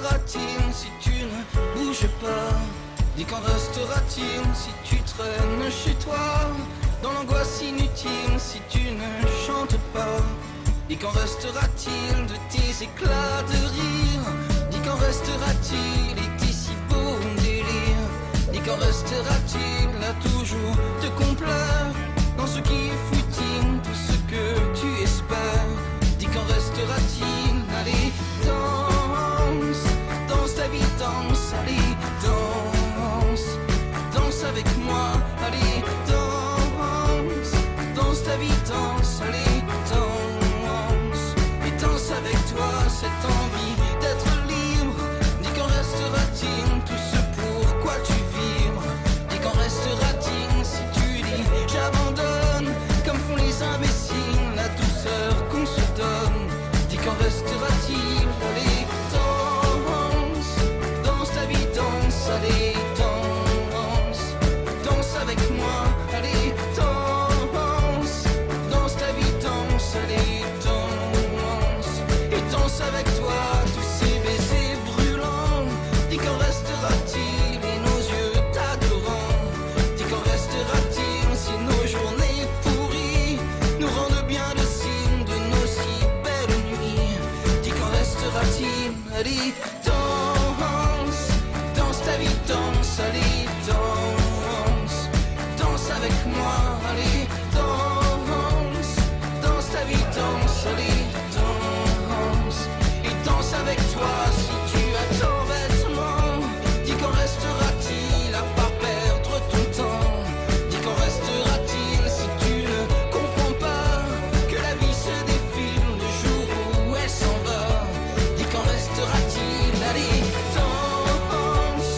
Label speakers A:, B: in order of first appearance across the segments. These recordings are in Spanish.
A: restera-t-il si tu ne bouges pas? Dis qu'en restera-t-il si tu traînes chez toi? Dans l'angoisse inutile si tu ne chantes pas? Dis qu'en restera-t-il de tes éclats de rire? Dis qu'en restera-t-il et tes si beaux délires? Dis qu'en restera-t-il à toujours te complaire dans ce qui est futile, tout ce que tu espères? Dis qu'en restera-t-il? Allez, danse, danse ta vie, danse, allez, danse, danse avec moi, allez, danse, danse ta vie, danse, allez, danse, et danse avec toi cette envie d'être libre. Dis qu'en restera-t-il tout ce pourquoi tu vibres? Dis qu'en restera-t-il si tu dis j'abandonne, comme font les imbéciles, la douceur qu'on se donne? Dis qu'en restera-t-il? Allez, danse, danse ta vie, danse, allez, danse, danse avec moi, allez, danse, danse ta vie, danse, allez, danse, et danse avec toi tous ces baisers brûlants. Dis qu'en restera-t-il et nos yeux t'adorant? Dis qu'en restera-t-il si nos journées pourries nous rendent bien le signe de nos si belles nuits? Dis qu'en restera-t-il? Allez, danse, danse ta vie, danse, allez, danse, danse avec moi, allez, danse, danse ta vie, danse, allez, danse, et danse avec toi si tu as tant vêtements. Dis qu'en restera-t-il à pas perdre ton temps? Dis qu'en restera-t-il si tu ne comprends pas que la vie se défile le jour où elle s'en va? Dis qu'en restera-t-il? Allez, danse,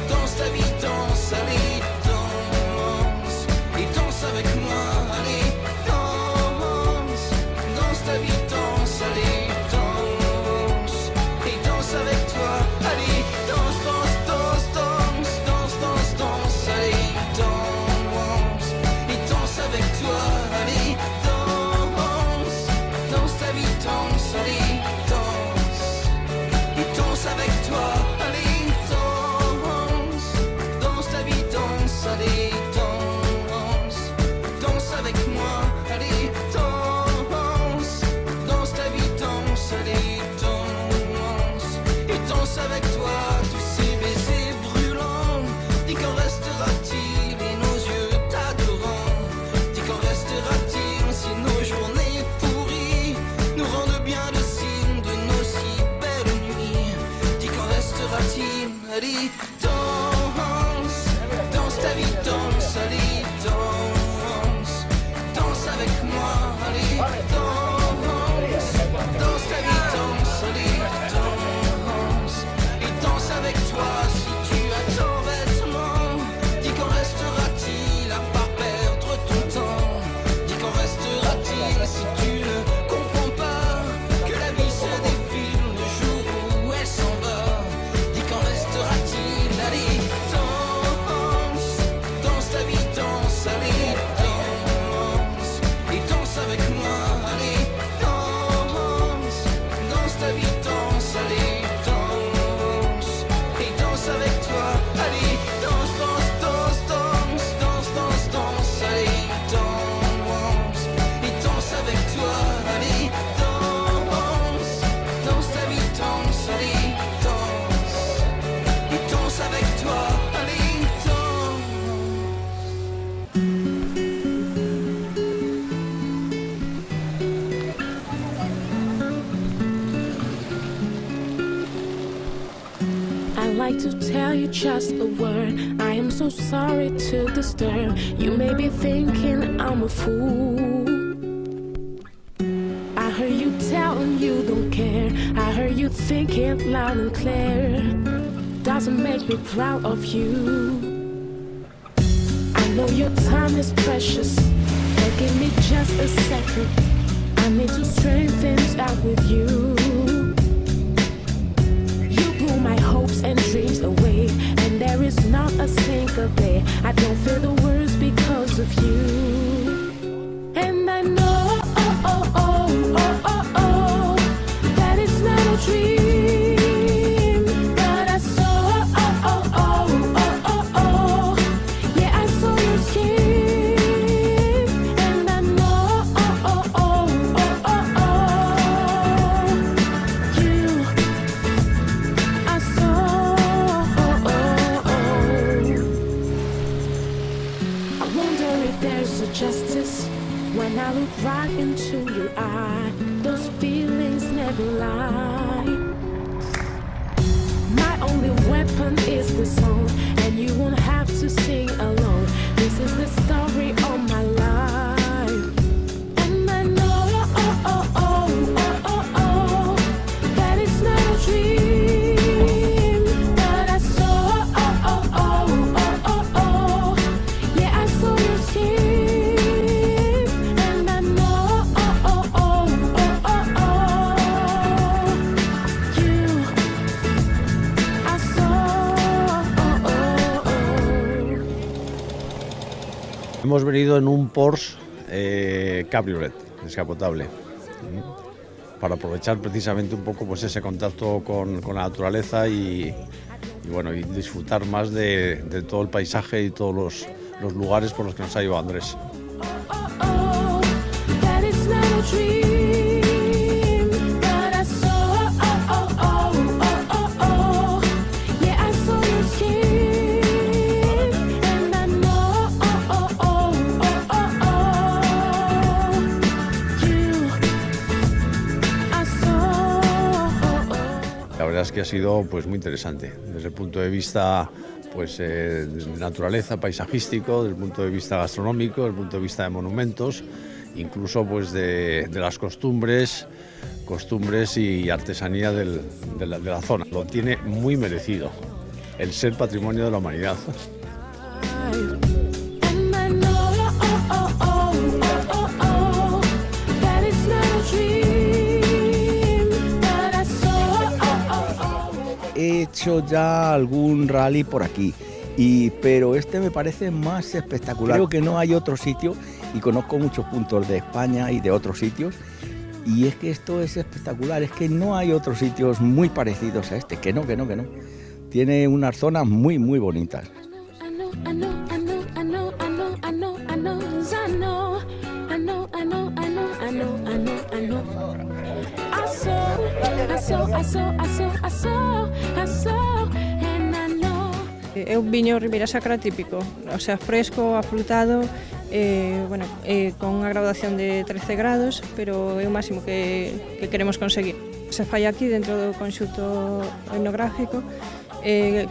A: danse ta vie, danse, allez, danse, et danse avec moi, allez, danse, danse ta vie, danse, allez, danse, et danse avec toi, allez, danse, danse, danse, danse, danse, danse, danse, allez, danse, et danse avec toi, allez, danse, danse ta vie, danse, allez, danse, et danse avec toi, allez, danse, danse ta vie, danse, allez, danse, danse avec moi, allez, danse, danse ta vie, danse, allez, danse, et danse avec toi tous ces baisers brûlants. Dis qu'en restera-t-il et nos yeux t'adorant? Dis qu'en restera-t-il si nos journées pourries nous rendent bien le signe de nos si belles nuits? Dis qu'en restera-t-il? Allez, danse, danse ta vie, danse, allez, danse, danse avec moi, allez, danse, danse ta vie, danse, allez, danse, et danse avec toi si tu as tant vêtements. Dis qu'en restera-t-il à pas perdre ton temps? Dis qu'en restera-t-il si tu ne comprends pas que la vie se défile le jour où elle s'en va? Dis qu'en restera-t-il? Allez, danse, danse ta vie, danse, allez, danse, et danse avec moi, allez, danse, danse ta vie, danse, allez, danse, et danse avec toi, allez, danse, danse, danse, danse, danse, danse, danse, allez, danse, et danse avec toi, allez, danse, danse ta vie, danse, allez, danse, et danse avec toi, allez, danse.
B: I'd like to tell you just a word. I am so sorry to disturb. You may be thinking I'm a fool. I heard you telling you don't care. I heard you thinking loud and clear. Doesn't make me proud of you. I know your time is precious, but give me just a second. I need to straighten things out with you. You blew my hopes and dreams away, and there is not a single day I don't feel the worst because of you. And I know that it's not a dream. wonder if there's a justice when I look right into your eye. Those feelings never lie. My only weapon is the song, and you won't have to sing alone. This is the story of my life. And I know, that it's not a dream, but I saw, yeah, I saw your skin. And I know, you, I saw.
C: Hemos venido en un Porsche Cabriolet, descapotable, para aprovechar precisamente un poco pues ese contacto con la naturaleza y bueno, y disfrutar más de todo el paisaje y todos los lugares por los que nos ha llevado Andrés.
B: That it's not a dream, but I saw, yeah, I saw your skin. And I know, you, I saw.
C: La verdad es que ha sido pues muy interesante desde el punto de vista pues de naturaleza, paisajístico, desde el punto de vista gastronómico, desde el punto de vista de monumentos, incluso pues de las costumbres y artesanía de la zona. Lo tiene muy merecido el ser patrimonio de la humanidad.
B: And I know, that it's not a dream, but I saw.
D: He hecho ya algún rally por aquí, pero este me parece más espectacular. Creo que no hay otro sitio, y conozco muchos puntos de España y de otros sitios, y es que esto es espectacular, es que no hay otros sitios muy parecidos a este, que no. Tiene unas zonas muy bonitas.
B: I know, 'cause I know. I saw, and I know.
E: É un viño Ribeira Sacra típico, o sea, fresco, afrutado, con unha graduación de 13 grados, pero é o máximo que queremos conseguir. Se fai aquí dentro do conxunto etnográfico,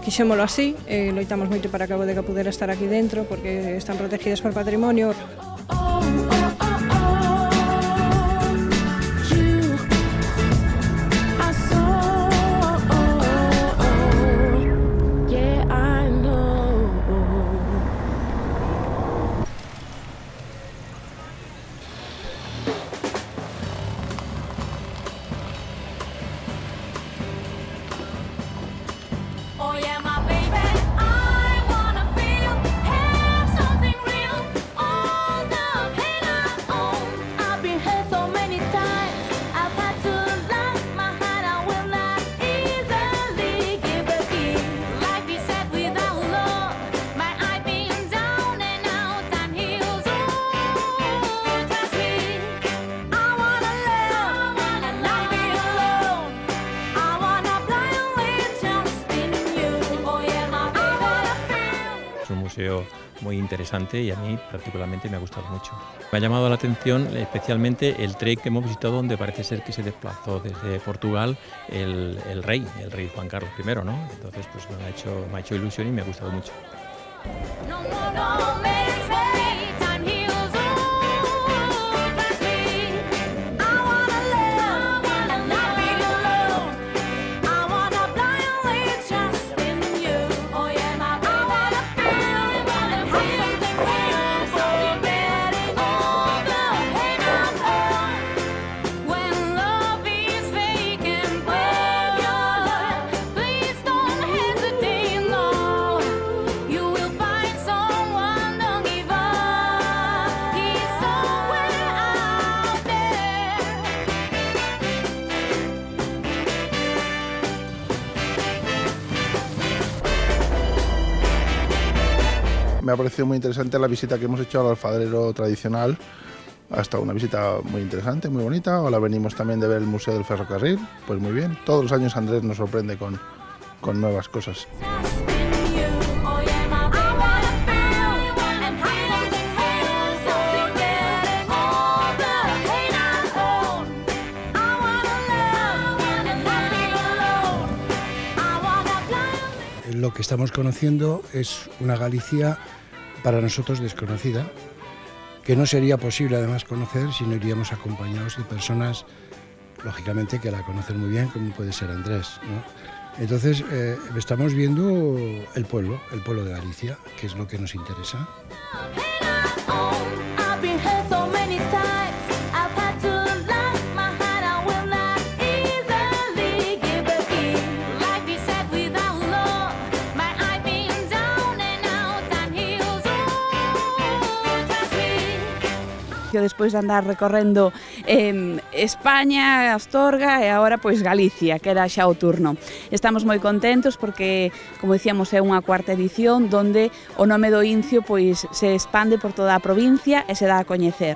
E: quixémolo así, loitamos moito para que a bodega pudera estar aquí dentro porque están protegidas por patrimonio.
B: You, I saw. Yeah, I know.
F: Oh yeah, my baby, I wanna feel, have something real, all the pain I own. I've been hurt so many times, I've had to lock my heart, I will not easily give again. Like we said, without love, my eye been down and out, time heals, ooh, trust me. I wanna love, not be alone. I wanna blindly trust in you. Oh yeah, my baby.
G: Es un museo muy interesante y a mí particularmente me ha gustado mucho. Me ha llamado la atención especialmente el trek que hemos visitado donde parece ser que se desplazó desde Portugal el rey Juan Carlos I, ¿no? Entonces pues me ha hecho ilusión y me ha gustado mucho.
F: No more romance, hey, time heals, ooh, trust me. I wanna live, not be alone. I wanna blindly trust in you. Oh yeah, my baby. I wanna feel, have something real, forgetting all the pain I've heard. When love is fake and when you're love, please don't hesitate, no. You will find someone, don't give up. He's somewhere out there.
H: Me ha parecido muy interesante la visita que hemos hecho al alfarero tradicional. Ha estado una visita muy interesante, muy bonita. Ahora venimos también de ver el Museo del Ferrocarril. Pues muy bien. Todos los años Andrés nos sorprende con nuevas cosas.
F: Trust in you. Oh yeah, my baby. I wanna feel and have something
I: lo que estamos conociendo es una Galicia para nosotros desconocida, que no sería posible además conocer si no iríamos acompañados de personas, lógicamente, que la conocen muy bien, como puede ser Andrés, ¿no? Entonces, estamos viendo el pueblo de Galicia, que es lo que nos interesa.
F: I've been hurt so many times. I've had to lock my heart. I will not easily give in. Like we said, without love, my I've been down and out and heels. Oh, trust me.
J: Despois de andar recorrendo España, Astorga e agora pois Galicia, que era xa o turno. Estamos moi contentos porque, como dicíamos, é unha cuarta edición donde o nome do Incio pois se expande por toda a provincia e se dá a coñecer.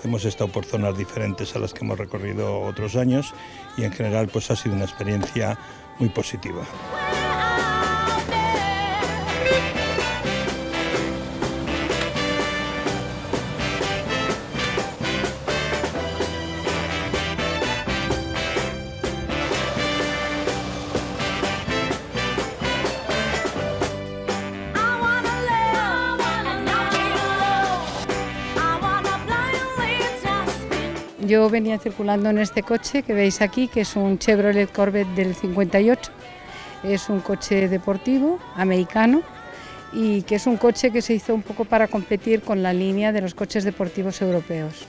K: Hemos estado por zonas diferentes a las que hemos recorrido otros años y en general pues ha sido una experiencia muy positiva.
L: Yo venía circulando en este coche que veis aquí, que es un Chevrolet Corvette del 58. Es un coche deportivo americano y que es un coche que se hizo un poco para competir con la línea de los coches deportivos europeos.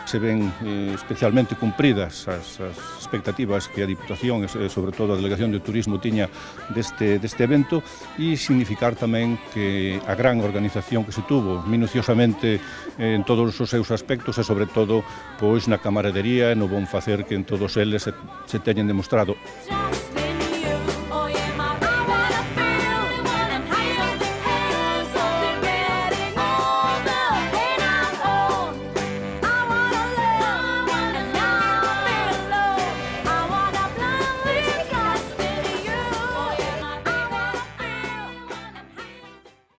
K: Se ven especialmente cumpridas as expectativas que a Diputación e sobre todo a Delegación de Turismo tiña deste evento e significar tamén que a gran organización que se tuvo minuciosamente en todos os seus aspectos e sobre todo pois na camaradería e no bon facer que en todos eles se teñen demostrado.